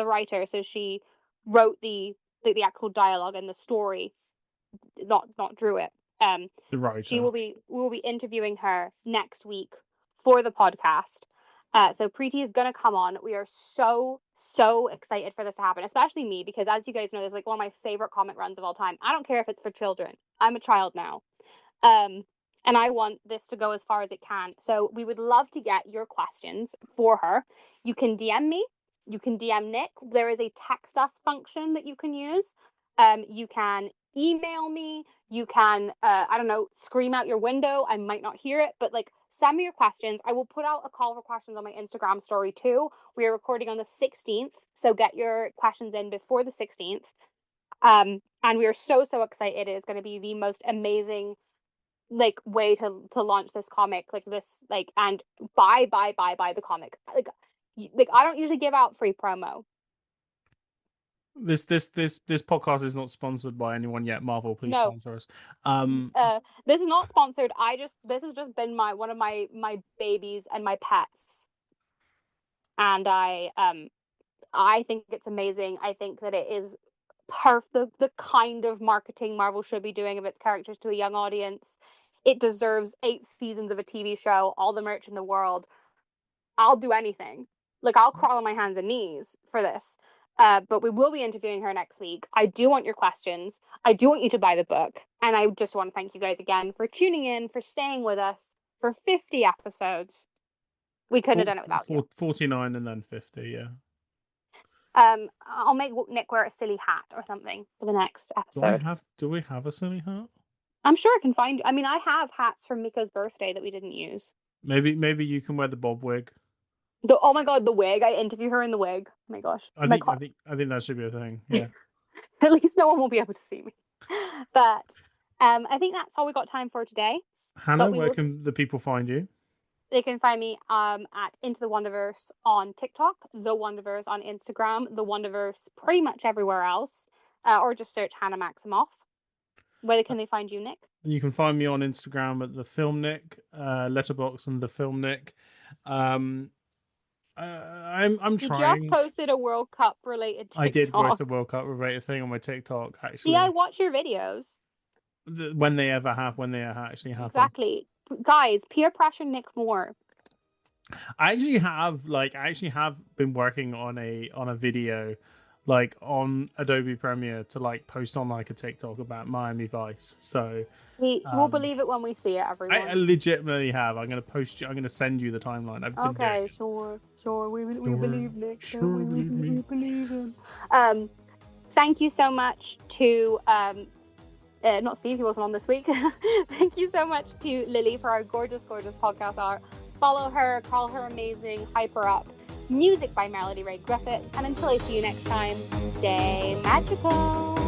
writer. So she wrote the actual dialogue and the story, not drew it. The She writer. will be we will be interviewing her next week for the podcast. So Preeti is gonna come on. We are so excited for this to happen, especially me, because as you guys know, this is like one of my favorite comic runs of all time. I don't care if it's for children. I'm a child now. Um, and I want this to go as far as it can. So we would love to get your questions for her. You can DM me. You can DM Nick. There is a text us function that you can use. You can email me. You can, I don't know, scream out your window. I might not hear it, but like send me your questions. I will put out a call for questions on my Instagram story too. We are recording on the 16th. So get your questions in before the 16th. And we are so excited. It is going to be the most amazing like way to launch this comic, like this, like, and buy the comic, like I don't usually give out free promo. This podcast is not sponsored by anyone yet. Marvel, please No, sponsor us. Um, this is not sponsored. This has just been one of my babies and my pets, and I think it's amazing. I think that it is the kind of marketing Marvel should be doing of its characters to a young audience. It deserves 8 seasons of a TV show, all the merch in the world. I'll do anything. Like, I'll crawl on my hands and knees for this. But we will be interviewing her next week. I do want your questions. I do want you to buy the book. And I just want to thank you guys again for tuning in, for staying with us for 50 episodes. We couldn't have done it without you. 49 and then 50. Yeah. I'll make Nick wear a silly hat or something for the next episode. Do we have a silly hat? I'm sure I can find. I mean, I have hats from Miko's birthday that we didn't use. Maybe you can wear the bob wig. Oh my god, the wig! I interview her in the wig. Oh my gosh, I think that should be a thing. Yeah. At least no one will be able to see me. But I think that's all we got time for today. Hannah, where can the people find you? They can find me at Into the Wonderverse on TikTok, The Wonderverse on Instagram, The Wonderverse pretty much everywhere else, or just search Hannah Maximoff. Where can they find you, Nick? You can find me on Instagram at the Film Nick, Letterboxd and the Film Nick. I'm trying. You just posted a World Cup related TikTok. I did post a World Cup related thing on my TikTok. Actually, see, I watch your videos. When they actually happen. Exactly, guys. Peer pressure Nick more. I actually have been working on a video, like on Adobe Premiere to like post on like a TikTok about Miami Vice. So we'll believe it when we see it, everyone. I legitimately have. I'm gonna send you the timeline. Okay, sure. We believe Nick. Sure, we believe him. Thank you so much to not Steve, he wasn't on this week. Thank you so much to Lily for our gorgeous, gorgeous podcast art. Follow her, call her amazing, hype her up. Music by Melody Ray Griffith. And until I see you next time, stay magical.